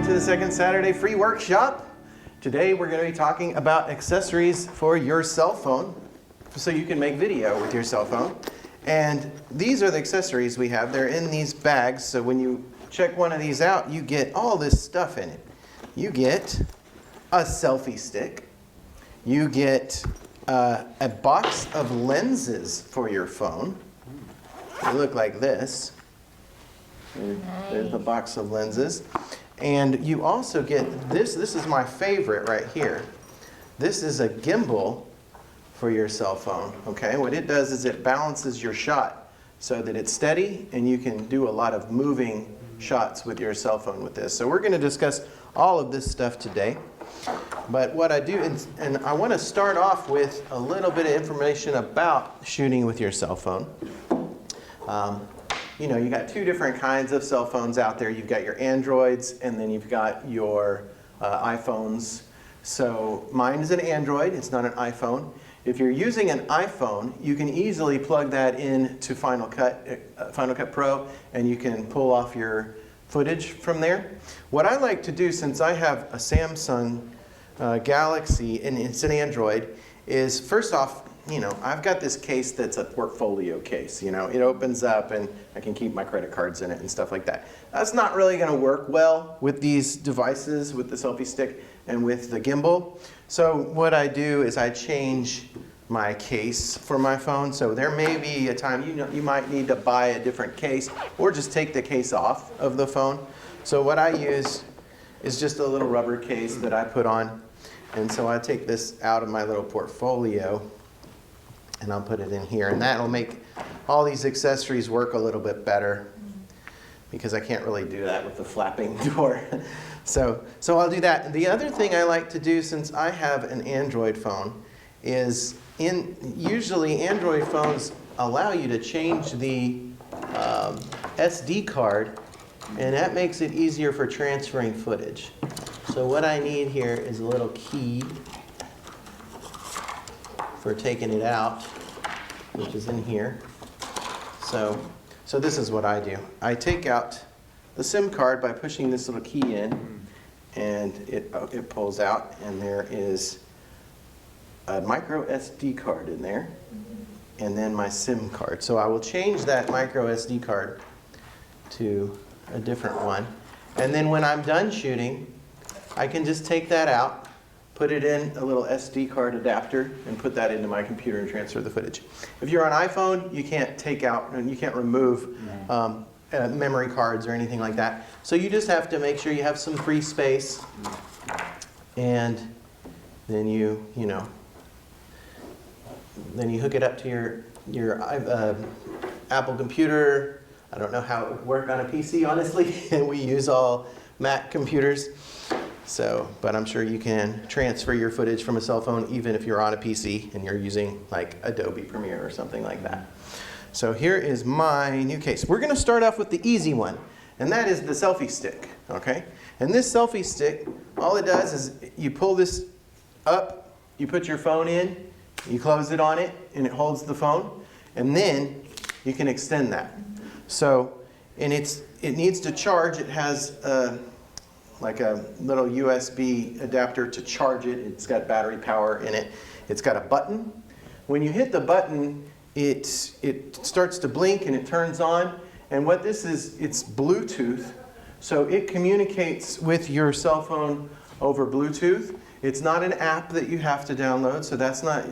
welcome to the second Saturday free workshop. Today we're going to be talking about accessories for your cell phone so you can make video with your cell phone. And these are the accessories we have. They're in these bags, so when you check one of these out, you get all this stuff in it. You get a selfie stick. You get a box of lenses for your phone. They look like this. There's the box of lenses. And you also get this. This is my favorite right here. This is a gimbal for your cell phone. Okay, what it does is it balances your shot so that it's steady and you can do a lot of moving shots with your cell phone with this. So we're going to discuss all of this stuff today. But what I do, and I want to start off with a little bit of information about shooting with your cell phone. You know, you got two different kinds of cell phones out there. You've got your Androids, and then you've got your iPhones. So mine is an Android, it's not an iPhone. If you're using an iPhone, you can easily plug that into Final Cut Pro, and you can pull off your footage from there. What I like to do, since I have a Samsung Galaxy, and it's an Android, is first off, you know, I've got this case that's a portfolio case. You know, it opens up and I can keep my credit cards in it and stuff like that. That's not really going to work well with these devices, with the selfie stick and with the gimbal. So what I do is I change my case for my phone. So there may be a time you might need to buy a different case or just take the case off of the phone. So what I use is just a little rubber case that I put on. And so I take this out of my little portfolio and I'll put it in here, and that'll make all these accessories work a little bit better because I can't really do that with the flapping door. So I'll do that. The other thing I like to do, since I have an Android phone, is usually Android phones allow you to change the SD card, and that makes it easier for transferring footage. So what I need here is a little key for taking it out, which is in here. So this is what I do. I take out the SIM card by pushing this little key in, and it pulls out, and there is a micro SD card in there, and then my SIM card. So I will change that micro SD card to a different one, and then when I'm done shooting, I can just take that out, put it in a little SD card adapter, and put that into my computer and transfer the footage. If you're on iPhone, you can't take out and you can't remove memory cards or anything like that. So you just have to make sure you have some free space, and then then you hook it up to your Apple computer. I don't know how it would work on a PC, honestly. We use all Mac computers. But I'm sure you can transfer your footage from a cell phone even if you're on a PC and you're using like Adobe Premiere or something like that. So here is my new case. We're going to start off with the easy one, and that is the selfie stick. Okay? And this selfie stick, all it does is you pull this up, you put your phone in, you close it on it, and it holds the phone, and then you can extend that. So, and it needs to charge. It has like a little USB adapter to charge it. It's got battery power in it. It's got a button. When you hit the button, it starts to blink and it turns on. And what this is, it's Bluetooth. So it communicates with your cell phone over Bluetooth. It's not an app that you have to download, so that's not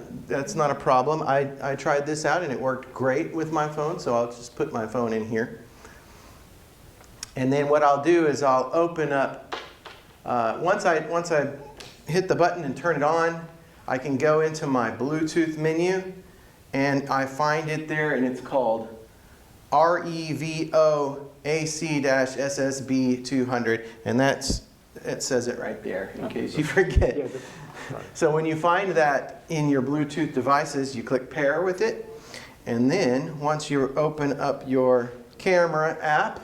a problem. I tried this out and it worked great with my phone, so I'll just put my phone in here. And then what I'll do is I'll open up, once I hit the button and turn it on, I can go into my Bluetooth menu, and I find it there, and it's called REVOAC-SSB200, and it says it right there in case you forget. So when you find that in your Bluetooth devices, you click pair with it, and then once you open up your camera app,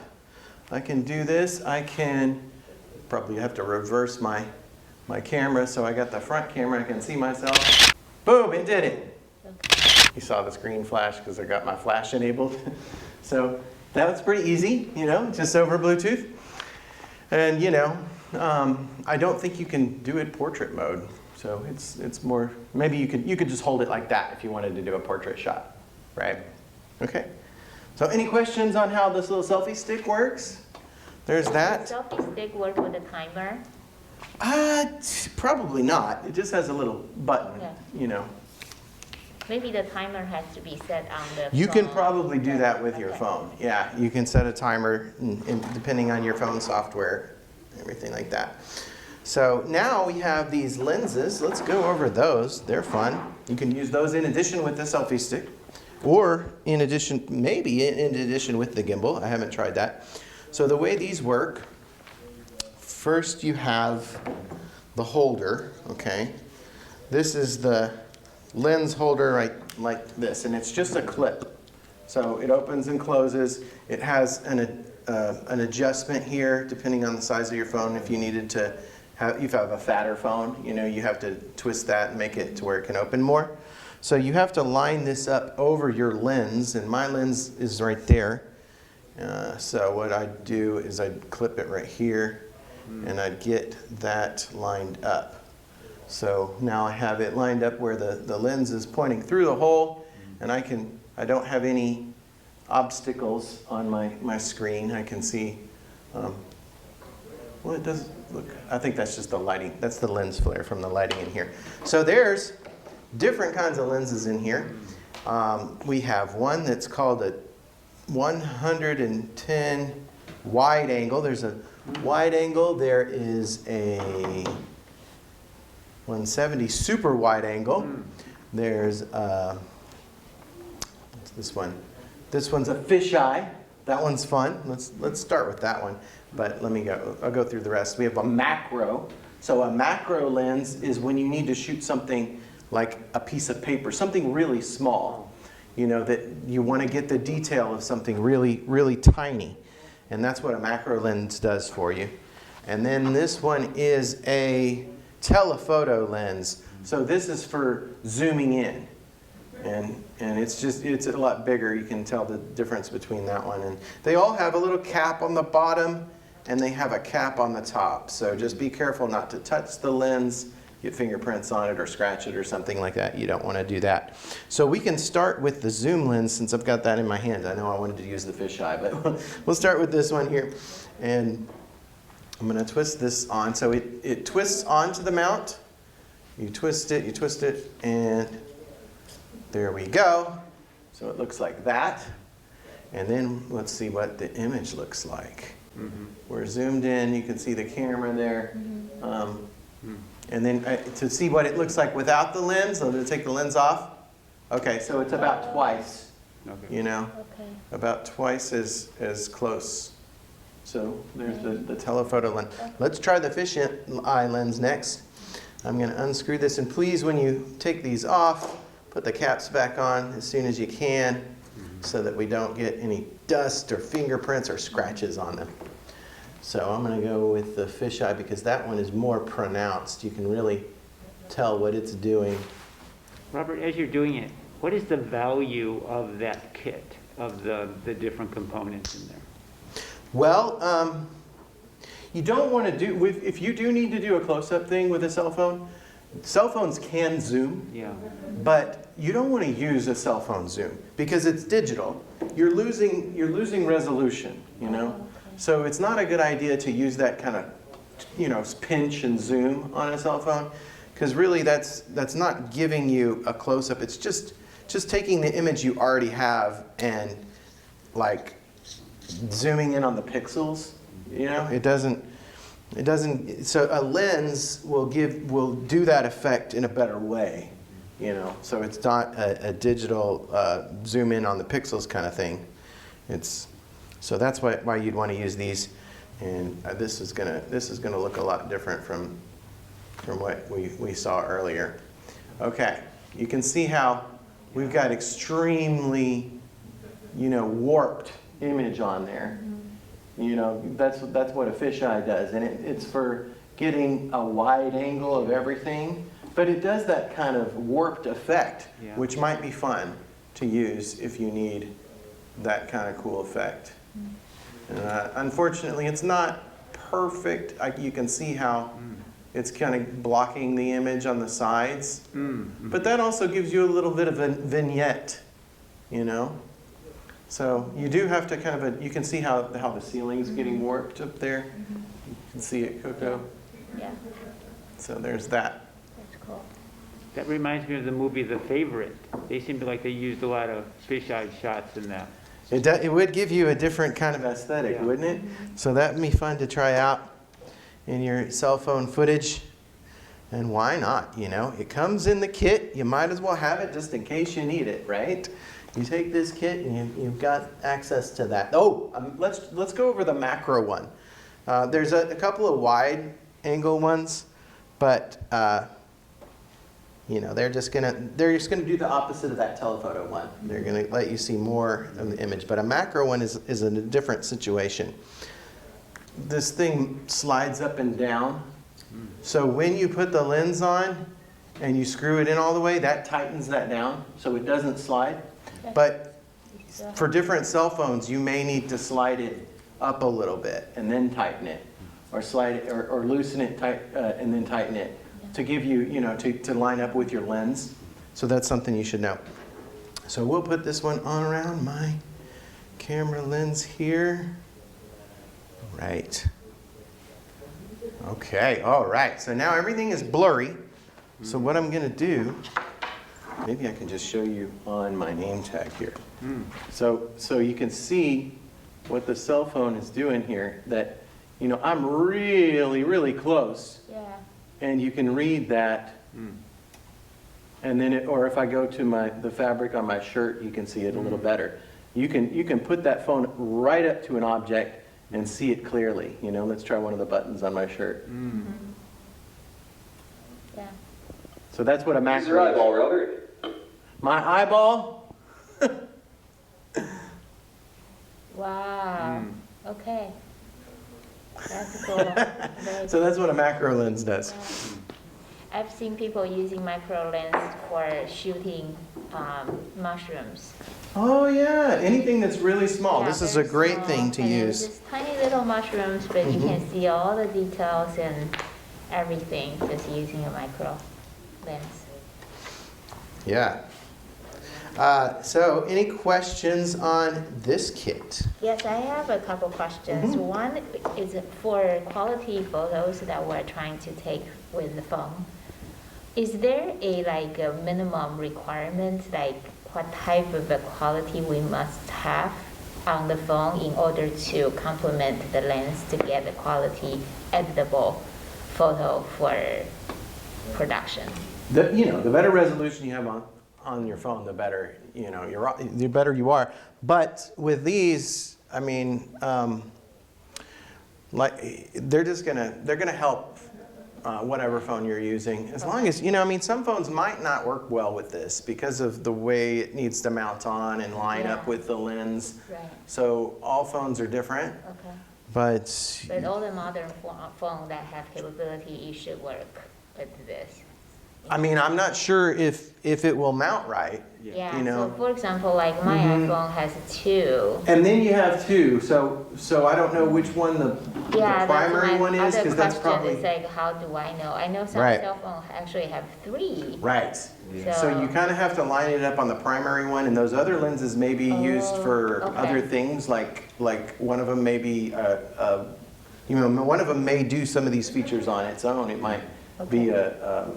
I can do this. I can probably have to reverse my camera, so I got the front camera. I can see myself. Boom, it did it. Okay. You saw the screen flash because I got my flash enabled. So that was pretty easy, just over Bluetooth. And I don't think you can do it portrait mode. So it's more, maybe you could just hold it like that if you wanted to do a portrait shot, right? Okay. So any questions on how this little selfie stick works? There's that. Does the selfie stick work with a timer? Probably not. It just has a little button, Yeah. you know. Maybe the timer has to be set on the You phone. can probably do that with your Okay. phone. Yeah, you can set a timer depending on your phone software, everything like that. So now we have these lenses. Let's go over those. They're fun. You can use those in addition with the selfie stick, or in addition, maybe in addition with the gimbal. I haven't tried that. So the way these work, first you have the holder, okay? This is the lens holder right like this, and it's just a clip. So it opens and closes. It has an adjustment here depending on the size of your phone. If you needed to have, if you have a fatter phone, you know, you have to twist that and make it to where it can open more. So you have to line this up over your lens, and my lens is right there. So what I'd do is I'd clip it right here, and I'd get that lined up. So now I have it lined up where the lens is pointing through the hole, and I don't have any obstacles on my screen. I can see, well, it does look, I think that's just the lighting. That's the lens flare from the lighting in here. So there's different kinds of lenses in here. We have one that's called a 110 wide angle. There's a wide angle. There is a 170 super wide angle. There's what's this one? This one's a fisheye. That one's fun. Let's start with that one. But I'll go through the rest. We have a macro. So a macro lens is when you need to shoot something like a piece of paper, something really small. You know, that you want to get the detail of something really, really tiny. And that's what a macro lens does for you. And then this one is a telephoto lens. So this is for zooming in. And it's a lot bigger. You can tell the difference between that one. And they all have a little cap on the bottom, and they have a cap on the top. So just be careful not to touch the lens, get fingerprints on it or scratch it or something like that. You don't want to do that. So we can start with the zoom lens since I've got that in my hand. I know I wanted to use the fisheye, but we'll start with this one here. And I'm going to twist this on. So it twists onto the mount. You twist it, and there we go. So it looks like that. And then let's see what the image looks like. We're zoomed in. You can see the camera there. And then to see what it looks like without the lens, I'm going to take the lens off. Okay, so it's about twice, you know, about twice as close. So there's the telephoto lens. Let's try the fisheye lens next. I'm going to unscrew this, and please, when you take these off, put the caps back on as soon as you can so that we don't get any dust or fingerprints or scratches on them. So I'm going to go with the fisheye because that one is more pronounced. You can really tell what it's doing. Robert, as you're doing it, what is the value of that kit, of the different components in there? Well, you don't want to do, if you do need to do a close-up thing with a cell phone, cell phones can zoom, Yeah. but you don't want to use a cell phone zoom because it's digital. You're losing resolution, you know? So it's not a good idea to use that kind of, you know, pinch and zoom on a cell phone because really that's not giving you a close-up. It's just taking the image you already have and like zooming in on the pixels, you know? It doesn't, so a lens will do that effect in a better way, you know? So it's not a digital zoom in on the pixels kind of thing. So that's why you'd want to use these, and this is gonna look a lot different from what we saw earlier. Okay, you can see how we've got extremely, you know, warped image on there. You know, that's what a fisheye does, and it's for getting a wide angle of everything, but it does that kind of warped effect, Yeah. which might be fun to use if you need that kind of cool effect. Unfortunately, it's not perfect. You can see how it's kind of blocking the image on the sides. But that also gives you a little bit of a vignette, you know? So you do have to kind of, you can see how the ceiling's getting warped up there. You can see it, Coco. Yeah, So there's that. that's cool. That reminds me of the movie The Favorite. They seemed like they used a lot of fisheye shots in that. It would give you a different kind of aesthetic, Yeah. wouldn't it? So that would be fun to try out in your cell phone footage. And why not, you know? It comes in the kit. You might as well have it just in case you need it, right? You take this kit and you've got access to that. Oh, let's go over the macro one. There's a couple of wide angle ones, but you know, they're just gonna do the opposite of that telephoto one. They're gonna let you see more of the image. But a macro one is in a different situation. This thing slides up and down. So when you put the lens on and you screw it in all the way, that tightens that down so it doesn't slide. But for different cell phones, you may need to slide it up a little bit and then tighten it, or slide it, or loosen it tight and then tighten it to give you, you know, to line up with your lens. So that's something you should know. So we'll put this one on around my camera lens here. Right. Okay, all right. So now everything is blurry. So what I'm going to do, maybe I can just show you on my name tag here. So you can see what the cell phone is doing here, that, you know, I'm really, really close. Yeah. And you can read that. And then, or if I go to the fabric on my shirt, you can see it a little better. You can put that phone right up to an object and see it clearly. You know, let's try one of the buttons on my shirt. Yeah. So that's what a Is macro your is. eyeball, Robert? My eyeball? Wow. Okay. That's cool. Very So that's what a macro lens does. Yeah. I've seen people using micro lens for shooting mushrooms. Oh yeah, anything that's really small. Yeah, This is a very great small, thing to and it's use. just tiny little mushrooms, but you can see all the details and everything just using a micro lens. Yeah. So any questions on this kit? Yes, I have a couple questions. One is for quality photos that we're trying to take with the phone. Is there a minimum requirement, like what type of a quality we must have on the phone in order to complement the lens to get the quality editable photo for production? The better resolution you have on your phone, the better, the better you are. But with these, I mean, they're gonna help whatever phone you're using, as long as, some phones might not work well with this because of the way it needs to mount on and line up with the lens. Right. So all phones are different, Okay. but But all the modern phones that have capability, you should work with this. I mean, I'm not sure if it will mount right. Yeah, You know? so for example, like my iPhone has 2. And then you have two, so I don't know which one the primary one is, because that's Other question probably is like, how do I know? I know some Right. cell phones actually have 3. right. So you kind of have to line it up on the primary one, and those other lenses may be used for okay. other things, like one of them may be, one of them may do some of these features on its own. It might be a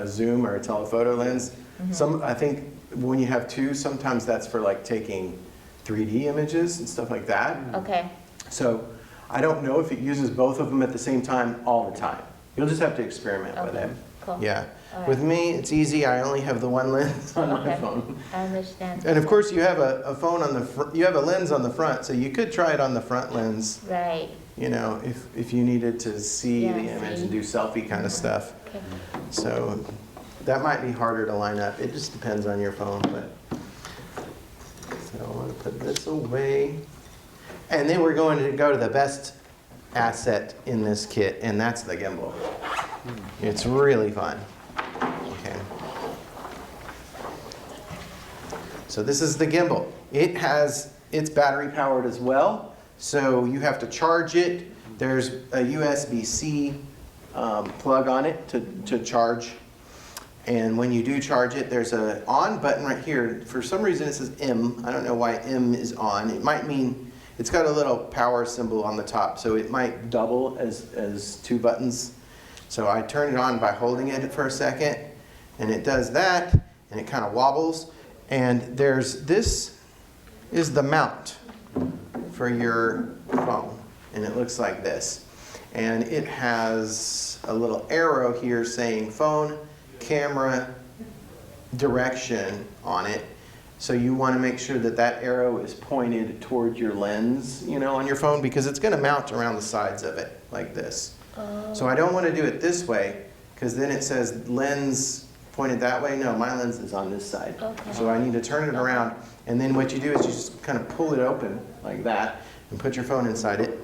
zoom or a telephoto lens. I think when you have 2, sometimes that's for like taking 3D images and stuff like that. Okay, So I don't know if it uses both of them at the same time all the time. You'll just have to experiment with okay, it. cool. Yeah. All right. With me, it's easy. I only have the one lens on my Okay. phone. I understand. And of course, you have a phone on the you have a lens on the front, so you could try it on the front lens. Right, If you needed to see Yeah, the image see. and do selfie kind of stuff. okay. So that might be harder to line up. It just depends on your phone. But so I want to put this away, and then we're going to go to the best asset in this kit, and that's the gimbal. It's really fun. Okay. So this is the gimbal. It's battery powered as well. So you have to charge it There's a USB-C plug on it to charge. And when you do charge it, there's an on button right here. For some reason it says M. I don't know why M is on. It might mean it's got a little power symbol on the top, so it might double as 2 buttons. So I turn it on by holding it for a second, and it does that, and it kind of wobbles. And this is the mount for your phone, and it looks like this. And it has a little arrow here saying phone, camera, direction on it. So you want to make sure that that arrow is pointed toward your lens, on your phone, because it's going to mount around the sides of it like this. So I don't want to do it this way, because then it says lens pointed that way. No, my lens is on this side. Okay. So I need to turn it around, and then what you do is you just kind of pull it open like that and put your phone inside it.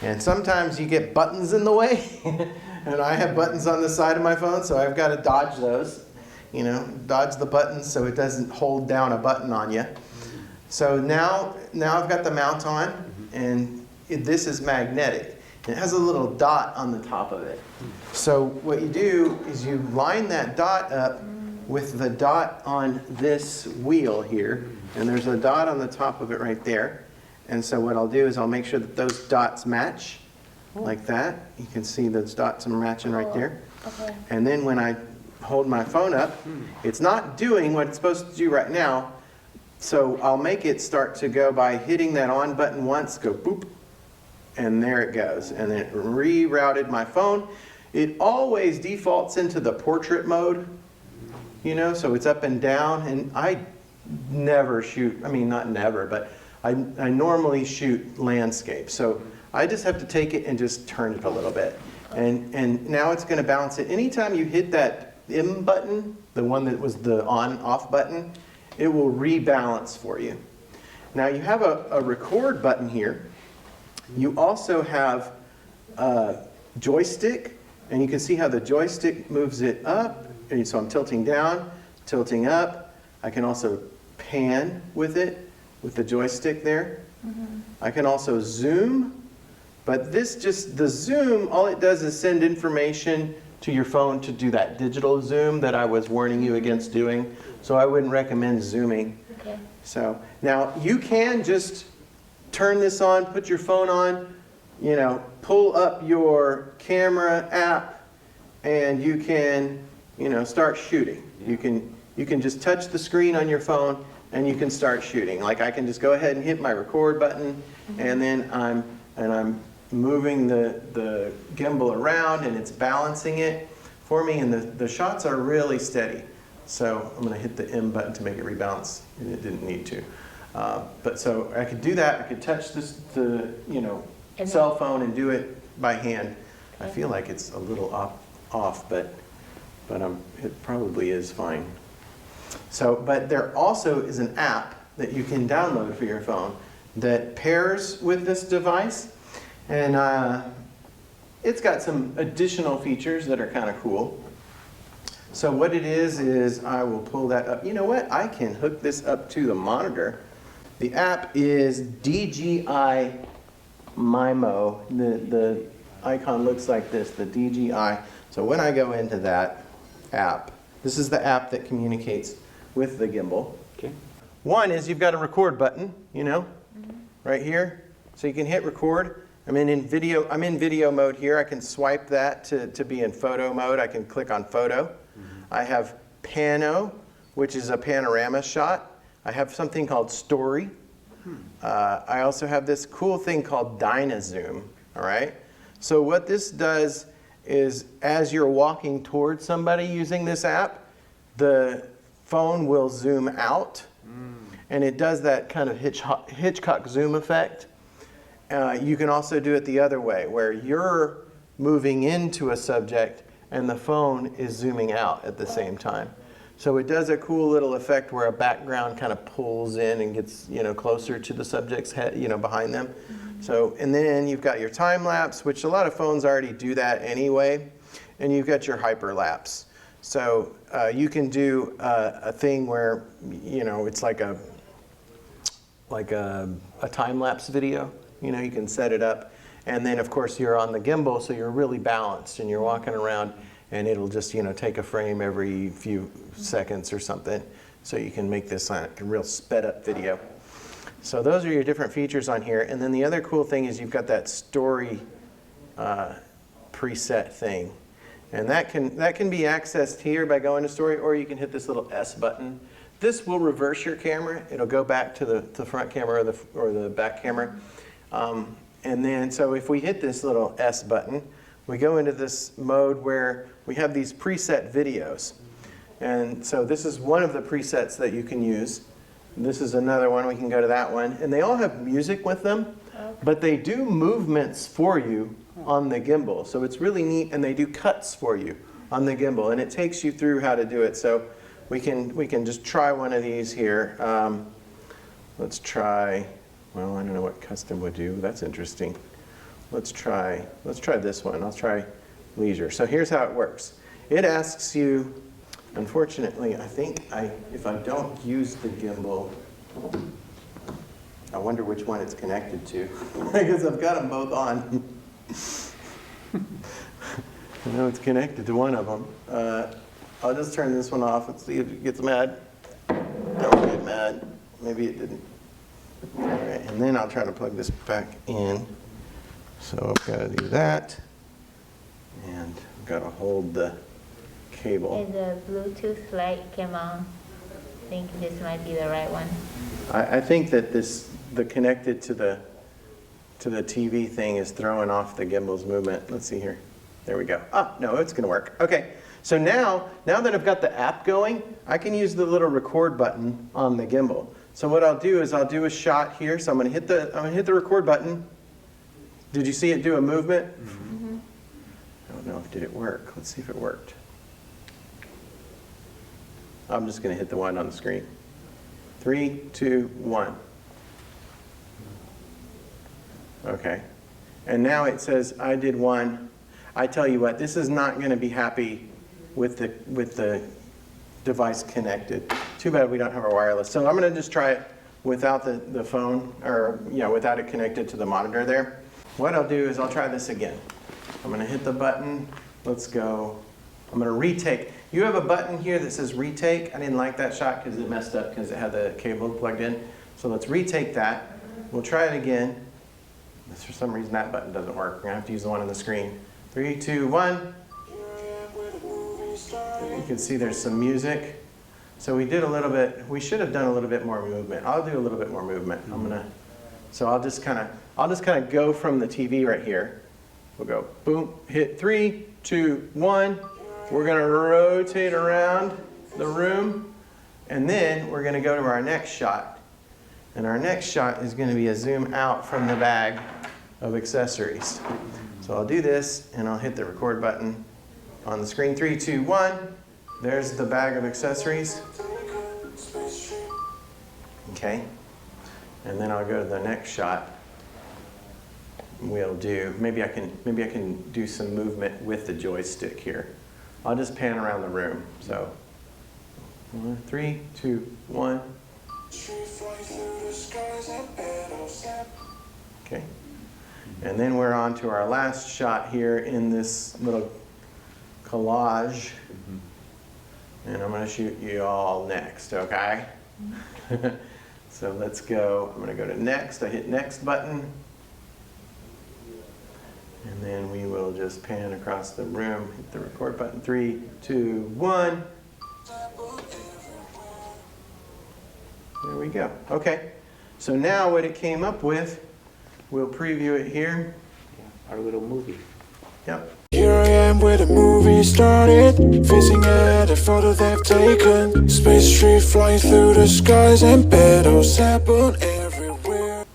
And sometimes you get buttons in the way, and I have buttons on the side of my phone, so I've got to dodge those. Dodge the buttons so it doesn't hold down a button on you. So now I've got the mount on, and this is magnetic. It has a little dot on the top of it. So what you do is you line that dot up with the dot on this wheel here, and there's a dot on the top of it right there. And so what I'll do is I'll make sure that those dots match like that. You can see those dots are matching right there. Okay. And then when I hold my phone up, it's not doing what it's supposed to do right now. So I'll make it start to go by hitting that on button once, go boop, and there it goes. And then it rerouted my phone. It always defaults into the portrait mode, so it's up and down. And I never shoot, not never, but I normally shoot landscape. So I just have to take it and just turn it a little bit. And now it's going to balance it. Anytime you hit that M button, the one that was the on-off button, it will rebalance for you. Now you have a record button here. You also have a joystick, and you can see how the joystick moves it up. And so I'm tilting down, tilting up. I can also pan with it, with the joystick there. I can also zoom, but the zoom, all it does is send information to your phone to do that digital zoom that I was warning you against doing. So I wouldn't recommend zooming. Okay. So now you can just turn this on, put your phone on, pull up your camera app, and you can, start shooting. You can just touch the screen on your phone and you can start shooting. Like I can just go ahead and hit my record button, and then I'm moving the gimbal around, and it's balancing it for me, and the shots are really steady. So I'm going to hit the M button to make it rebalance, and it didn't need to. But so I could do that. I could touch the cell phone and do it by hand. I feel like it's a little off, but it probably is fine. So, but there also is an app that you can download for your phone that pairs with this device, and it's got some additional features that are kind of cool. So what it is I will pull that up. You know what? I can hook this up to the monitor. The app is DJI Mimo. The icon looks like this, the DJI. So when I go into that app, this is the app that communicates with the gimbal. Okay. One is you've got a record button, right here. So you can hit record. I'm in video mode here. I can swipe that to be in photo mode. I can click on photo. I have pano, which is a panorama shot. I have something called story. I also have this cool thing called Dyna Zoom. All right. So what this does is, as you're walking towards somebody using this app, the phone will zoom out, and it does that kind of Hitchcock zoom effect. You can also do it the other way, where you're moving into a subject and the phone is zooming out at the same time. So it does a cool little effect where a background kind of pulls in and gets closer to the subject's head, behind them. So, and then you've got your time lapse, which a lot of phones already do that anyway, and you've got your hyperlapse. So you can do a thing where it's like a time lapse video. You know, you can set it up. And then, of course, you're on the gimbal, so you're really balanced, and you're walking around, and it'll just, you know, take a frame every few seconds or something. So you can make this like a real sped up video. So those are your different features on here. And then the other cool thing is you've got that story preset thing. And that can be accessed here by going to story, or you can hit this little S button. This will reverse your camera. It'll go back to the front camera or the back camera. And then, so if we hit this little S button, we go into this mode where we have these preset videos. And so this is one of the presets that you can use. This is another one, we can go to that one. And they all have music with them, but they do movements for you on the gimbal. So it's really neat, and they do cuts for you on the gimbal, and it takes you through how to do it. So we can just try one of these here. Let's try, well, I don't know what custom would do. That's interesting. Let's try this one. I'll try leisure. So here's how it works. It asks you, unfortunately, I think if I don't use the gimbal, I wonder which one it's connected to, because I've got them both on. I know it's connected to one of them. I'll just turn this one off and see if it gets mad. Don't get mad. Maybe it didn't. All right, and then I'll try to plug this back in. So I've got to do that, and I've got to hold the cable. And the Bluetooth light came on. I think this might be the right one. I think that the connected to the TV thing is throwing off the gimbal's movement. Let's see here. There we go. Ah, no, it's going to work. Okay. So now that I've got the app going, I can use the little record button on the gimbal. So what I'll do is I'll do a shot here. So I'm going to hit the record button. Did you see it do a movement? Mm-hmm. I don't know did it work. Let's see if it worked. I'm just going to hit the one on the screen. 3, 2, 1. Okay. And now it says I did one. I tell you what, this is not going to be happy with the device connected. Too bad we don't have our wireless. So I'm going to just try it without the phone, or without it connected to the monitor there. What I'll do is I'll try this again. I'm going to hit the button. Let's go. I'm going to retake. You have a button here that says retake. I didn't like that shot because it messed up because it had the cable plugged in. So let's retake that. We'll try it again. For some reason that button doesn't work. We're going to have to use the one on the screen. 3, 2, 1. You can see there's some music. So we should have done a little bit more movement. I'll do a little bit more movement. So I'll just kind of go from the TV right here. We'll go boom, hit 3, 2, 1. We're going to rotate around the room, and then we're going to go to our next shot. And our next shot is going to be a zoom out from the bag of accessories. So I'll do this, and I'll hit the record button on the screen. 3, 2, 1. There's the bag of accessories. Okay. And then I'll go to the next shot. We'll do, maybe I can do some movement with the joystick here. I'll just pan around the room. So 3, 2, 1. Okay. And then we're on to our last shot here in this little collage. And I'm going to shoot you all next, okay? So let's go. I'm going to go to next. I hit next button. And then we will just pan across the room. Hit the record button. 3, 2, 1. There we go. Okay. So now what it came up with, we'll preview it here. Our little movie. Yep. Here I am where the movie started, facing at a photo they've taken. Space tree flying through the skies and battles happen everywhere.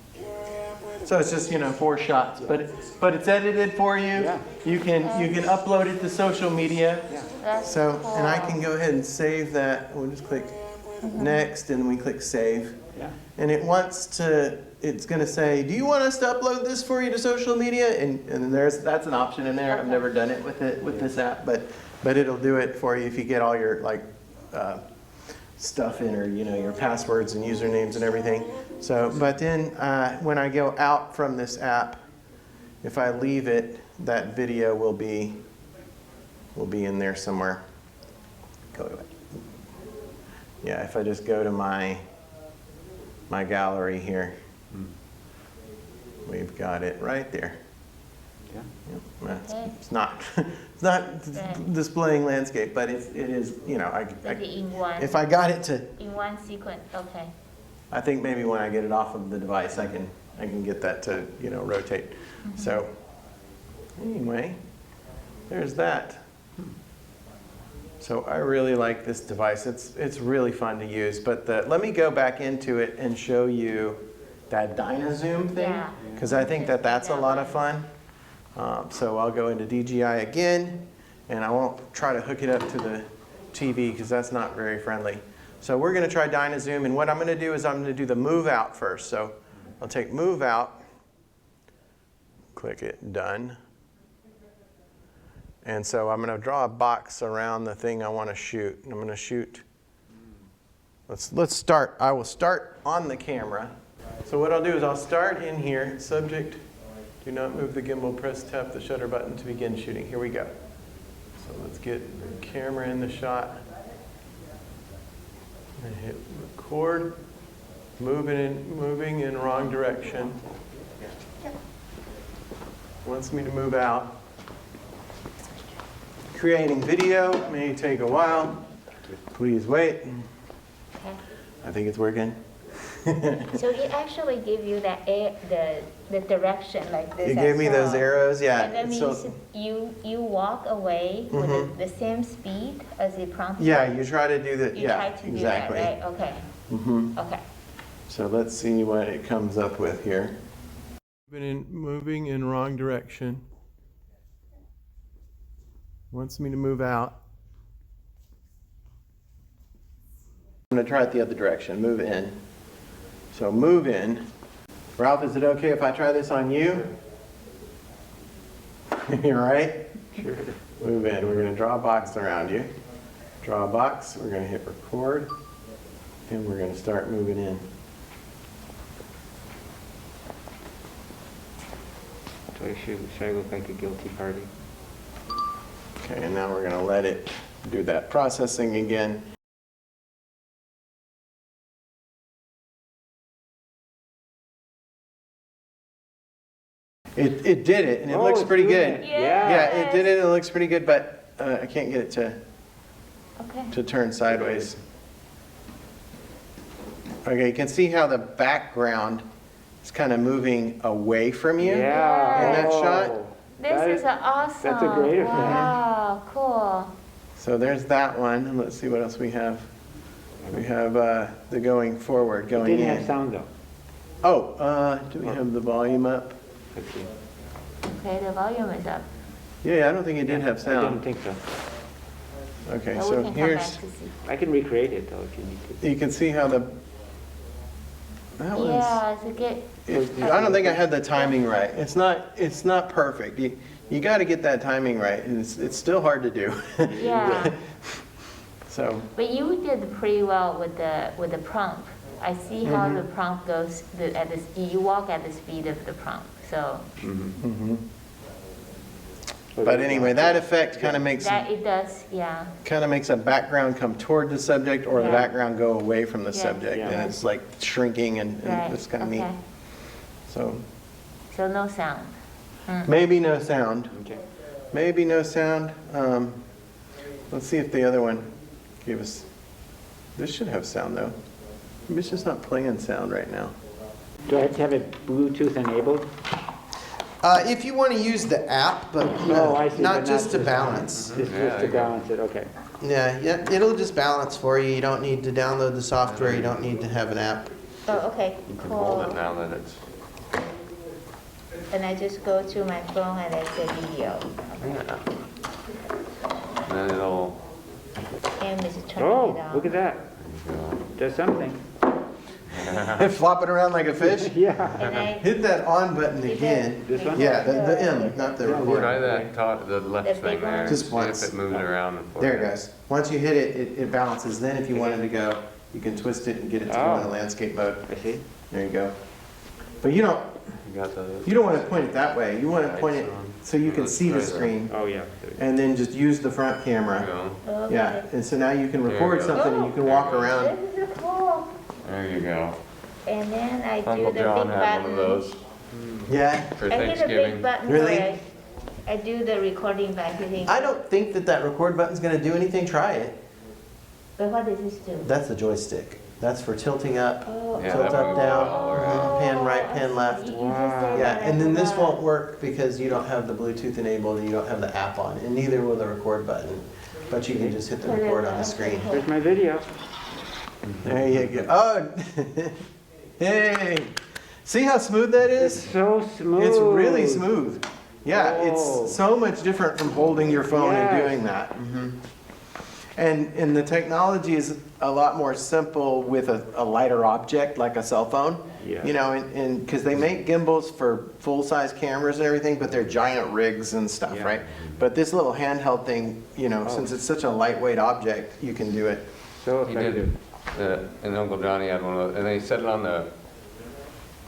So it's just 4 shots, but it's edited for you. Yeah. You can upload it to social media. That's So cool. and I can go ahead and save that. We'll just click next, and we click save. Yeah. And it's going to say, do you want us to upload this for you to social media? And that's an option in there. I've never done it with this app, but it'll do it for you if you get all your stuff in, or your passwords and usernames and everything. So, but then when I go out from this app, if I leave it, that video will be in there somewhere. Go to it. Yeah, if I just go to my gallery here, we've got it right there. Yeah. Yep, it's not displaying landscape, but it is. If I got it to, in one sequence, okay. I think maybe when I get it off of the device, I can get that to rotate. So anyway, there's that. So I really like this device. It's really fun to use. But let me go back into it and show you that Dyna Zoom thing, because I think that's a lot of fun. So I'll go into DJI again, and I won't try to hook it up to the TV because that's not very friendly. So we're going to try Dyna Zoom, and what I'm going to do is I'm going to do the move out first. So I'll take move out, click it, done. And so I'm going to draw a box around the thing I want to shoot. And I'm going to shoot. Let's start. I will start on the camera. So what I'll do is I'll start in here. Subject, do not move the gimbal. Press tap the shutter button to begin shooting. Here we go. So let's get the camera in the shot. And hit record. Moving in wrong direction. Wants me to move out. Creating video may take a while. Please wait. Okay. I think it's working. So it actually give you the direction like this. It gave me those arrows, yeah. And that means So, you walk away with the same speed as it prompts. yeah, you try to do that. You Yeah, try to exactly. do that, right? Okay. Okay. So let's see what it comes up with here. Moving in wrong direction. Wants me to move out. I'm going to try it the other direction. Move in. So move in. Ralph, is it okay if I try this on you? You all right? Sure. Move in. We're going to draw a box around you. Draw a box. We're going to hit record. And we're going to start moving in. Should I look like a guilty party? Okay, and now we're going to let it do that processing again. It did it, and it looks it's pretty doing good. it. Yeah, it did it, and it looks pretty good, but I can't get it to turn sideways. Okay, you can see how the background is kind of moving away from you in that shot. This is awesome. That's a great effect. Wow, cool. So there's that one, and let's see what else we have. We have the going forward, going in. Didn't have sound though. Oh, do we have the volume up? Let's see. Okay, the volume is up. Yeah, I don't think it did have I don't sound. think so. Okay, So so we can come here's, back to see. I can recreate it though if you need to. you can see how that one's, Yeah, it's a good. I don't think I had the timing right. It's not perfect. You got to get that timing right, and it's still hard to do. Yeah. So, But you did pretty well with the prompt. I see how the prompt goes you walk at the speed of the prompt. So but anyway, that effect kind of makes that it does, yeah. a background come toward the subject, or the Yeah. background go away from the Yeah. subject, Yeah. and it's like shrinking, and Right. it's kind of neat. Okay. So So no sound. maybe no sound. Okay. Maybe no sound. Let's see if the other one gave us. This should have sound though. Maybe it's just not playing sound right now. Do I have to have it Bluetooth enabled? If you want to use the app, but I see, not but just to balance. Just to balance it, okay. Yeah, it'll just balance for you. You don't need to download the software. You don't need to have an app. Oh, okay, You can hold it cool. now that it's, And I just go to my phone and I say video. yeah. And then it'll, And it's turning it Oh, on. look at that. you know, Does something. flopping around like a fish. Yeah. And I, Hit that on button again. This one? Yeah, the M, not the record. Try that, the left The thing big there. one? Just See once. if it moves around. Before There it goes. Once you hit it, it balances. Then if you wanted to go, you can twist it and get it to go Oh. into landscape mode. I see. There you go. But you don't want to point it that way. You want to point it so you can see the screen. Oh, yeah. And then just use the front There you camera. go. okay. Yeah, and so now you can There you record go. something and you can walk around. This is cool. There you go. And then I do Uncle the John big had button. one of those Yeah. for I hit a big Thanksgiving. button Really? where I do the recording by hitting. I don't think that record button's going to do anything. Try it. But what does this do? That's the joystick. That's for tilting up, Oh, Yeah, tilt that up, moves it down, all around. pan right, pan left. You just said Yeah, that, I and then this forgot. won't work because you don't have the Bluetooth enabled and you don't have the app on, and neither will the record button. But you can just hit the record on the screen. There's my video. There you go. Oh, hey. See how smooth that It's is? so smooth. It's really smooth. Yeah, Oh. it's so much different from holding your phone and Yes. doing that. And the technology is a lot more simple with a lighter object like a cell phone. Yeah. You know, and because they make gimbals for full-size cameras and everything, but they're giant rigs and stuff, Yeah. right? But this little handheld thing, you know, since it's such a lightweight object, you can do it. So He effective. did, and Uncle Johnny had one of those, and then he set it on the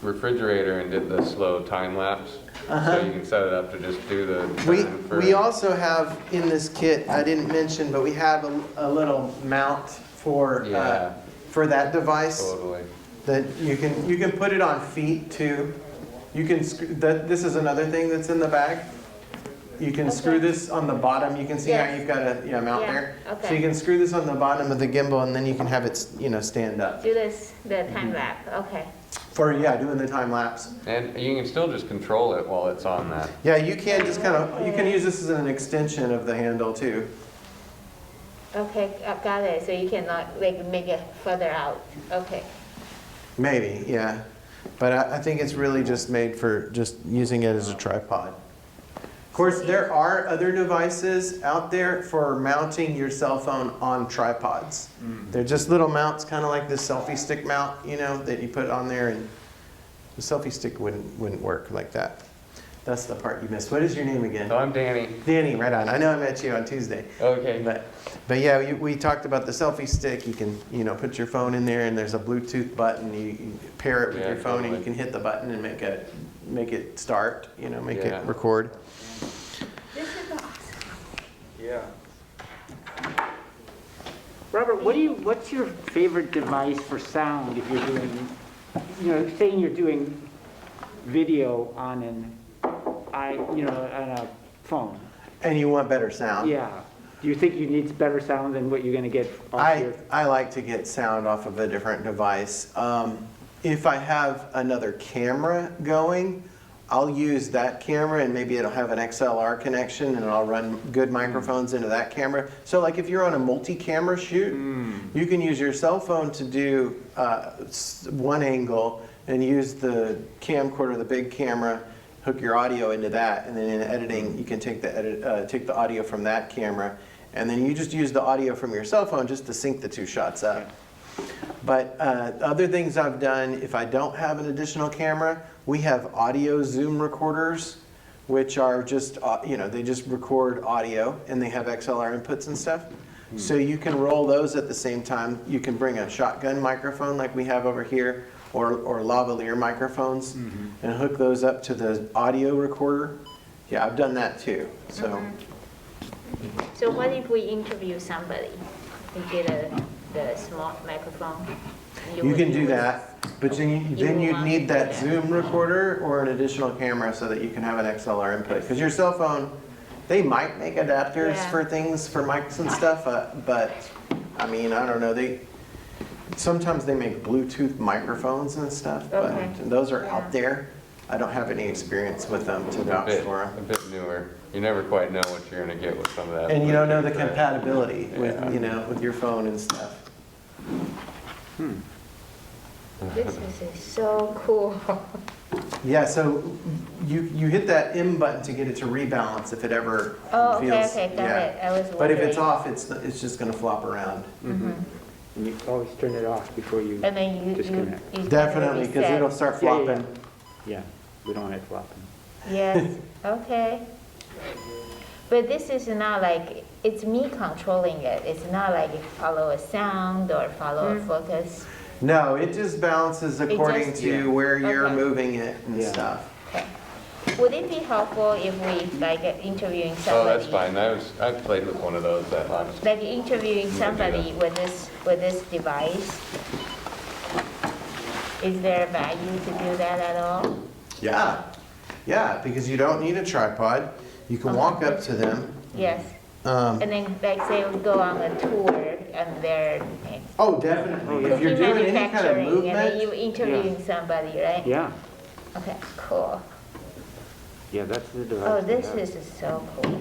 refrigerator and did the slow time lapse. So you can set it up to just do the turn for. We also have in this kit, I didn't mention, but we have a little mount for Yeah. that device. Totally. That you can put it on feet too. You can this is another thing that's in the bag. You can screw this on the bottom. You can see how Yes. you've got a mount Yeah, there. So okay. you can screw this on the bottom of the gimbal, and then you can have it stand up Do this, the Mm-hmm. time lapse, okay. for doing the time lapse. And you can still just control it while it's on that. Yeah, you can just you can use this as an extension of the handle too. Okay, got it, so you cannot like make it further out, okay. Maybe, yeah. But I think it's really just made for just using it as a tripod. Of course, there are other devices out there for mounting your cell phone on tripods. They're just little mounts, kind of like this selfie stick mount, that you put on there, and the selfie stick wouldn't work like that. That's the part you missed. What is your name again? So I'm Danny. Danny, right on. I know I met you on Tuesday. Okay. But yeah, we talked about the selfie stick. You can, put your phone in there, and there's a Bluetooth button. You pair it with Yeah, your phone, and totally. you can hit the button and make it start. Make Yeah. it record. This is awesome. Yeah. Robert, what's your favorite device for sound if you're doing, saying you're doing video on on a phone? And you want better sound. Yeah. Do you think you need better sound than what you're going to get off your? I like to get sound off of a different device. If I have another camera going, I'll use that camera, and maybe it'll have an XLR connection, and I'll run good microphones into that camera. So like if you're on a multi-camera shoot, you can use your cell phone to do one angle and use the camcorder, the big camera, hook your audio into that, and then in editing, you can take the audio from that camera, and then you just use the audio from your cell phone just to sync the two shots up. But other things I've done, if I don't have an additional camera, we have audio Zoom recorders, which are just, they just record audio, and they have XLR inputs and stuff. So you can roll those at the same time. You can bring a shotgun microphone like we have over here, or lavalier microphones, and hook those up to the audio recorder. Yeah, I've done that too. So So what if we interview somebody? We get the smart microphone? you can do that, but then you'd want need to that do that. Zoom recorder or an additional camera so that you can have an XLR input. Because your cell phone, they might make adapters Yeah. for things, for mics and stuff, but I mean, I don't know. Sometimes they make Bluetooth microphones and stuff, Okay. but those are Yeah. out there. I don't have any experience with them to vouch for them. A bit newer. You never quite know what you're gonna get with some of that. And you don't know the Bluetooth, right? compatibility with, Yeah. with your phone and stuff. This is so cool. Yeah, so you hit that M button to get it to rebalance if it ever Oh, feels. okay, got yeah. it. I was But if it's wondering. off, it's just gonna flop around. And you always turn it off before you And then you disconnect. Definitely, because reset. it'll start Yeah, yeah, flopping. Yeah, we don't want it flopping. Yes, okay. But this is not like, it's me controlling it. It's not like follow a sound or follow a focus. No, it just balances according just- to Yeah. where you're Okay. moving it and Yeah. stuff. Okay. Would it be helpful if we like interviewing Oh, somebody? that's fine. I played with one of those that long. Like interviewing somebody with this device? Is there value to do that at all? Yeah, yeah, because you don't need a tripod. You can walk up to them. Yes. Um, And then like say we go on a tour and they're Oh, definitely. If cookie you're doing any kind of manufacturing and then movement, you interviewing somebody, right? Yeah, Okay, cool. yeah, that's the device. Oh, we this have. is so cool.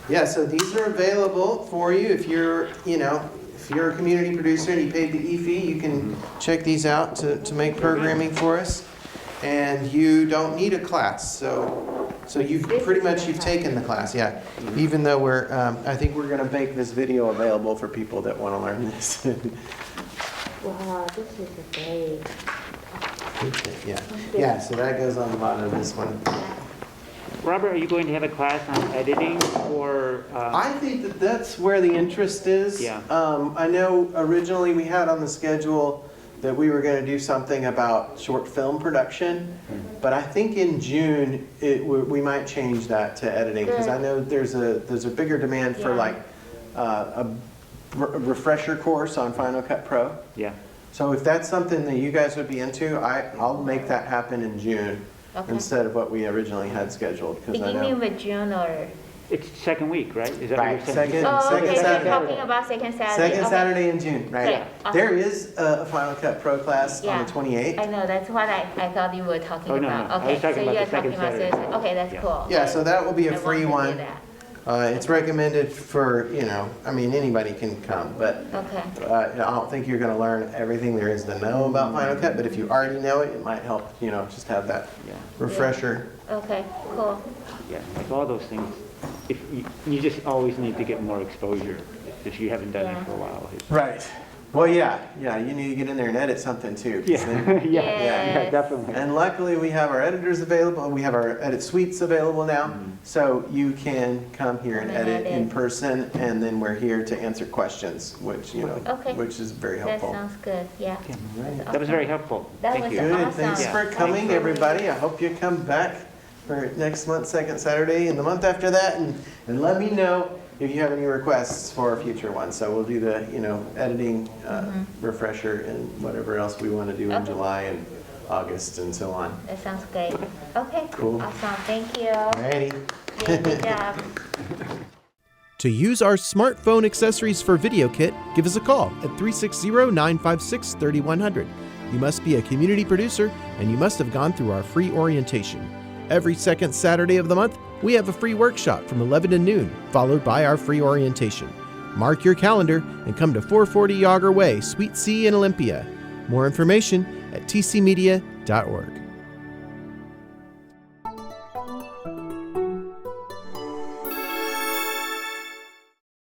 yeah, so these are available for you if you're, if you're a community producer and you paid the E-fee, you can check these out to make programming for us. And you don't need a class, so you've pretty much, you've taken the class, yeah. Even though I think we're gonna make this video available for people that wanna learn this. Wow, this is great. Yeah, so that goes on the bottom of this one. Robert, are you going to have a class on editing or? I think that that's where the interest is. Yeah. I know originally we had on the schedule that we were going to do something about short film production, but I think in June we might change that to editing because I know there's a bigger demand for Yeah. like a refresher course on Final Cut Pro. Yeah, So if that's something that you guys would be into, I'll make that happen in June Okay. instead of what we originally had scheduled because I Beginning know. of June or? it's second week, right? Is that what Right, you're saying? second- Oh, okay, so Saturday. you're talking about second Saturday? Second Okay. Saturday in June, right? Okay, awesome. There is a Final Cut Pro class on Yeah. the 28th. I know, that's what I thought you were talking Oh, no, about. no, I was Okay, talking so about you're the second talking about Saturday. Thursday. Okay, that's Yeah. cool. Yeah, so that will be a I free want to one. do that. It's recommended for, anybody can come, but Okay, I don't think you're gonna learn everything there is to know about Final Cut, but if you already know it, it might help, just have that Yeah. refresher. okay, cool. Yeah, like all those things, if you just always need to get more exposure if you haven't done it Yeah. for a while. Right. Well, yeah, you need to get in there and edit something too. 'cause Yeah, then- yeah, Yes. definitely. And luckily, we have our editors available, we have our edit suites available now, so you can come here and Come and edit in edit. person, and then we're here to answer questions, which, Okay. which is very That helpful. sounds good, yeah. That's That was very awesome. helpful. That Thank was you. Good, awesome. thanks Yeah. for coming, everybody. I hope you come back for next month, second Saturday, and the month after that, and let me know if you have any requests for a future one. So we'll do the, editing refresher and whatever else we want to do in Okay. July and August and so on. That sounds great. Okay, Cool. awesome, thank you. Alrighty. Yeah, good job. To use our smartphone accessories for Video Kit, give us a call at 360-956-3100. You must be a community producer and you must have gone through our free orientation. Every second Saturday of the month, we have a free workshop from 11 to noon, followed by our free orientation. Mark your calendar and come to 440 Yager Way, Suite C in Olympia. More information at tcmedia.org.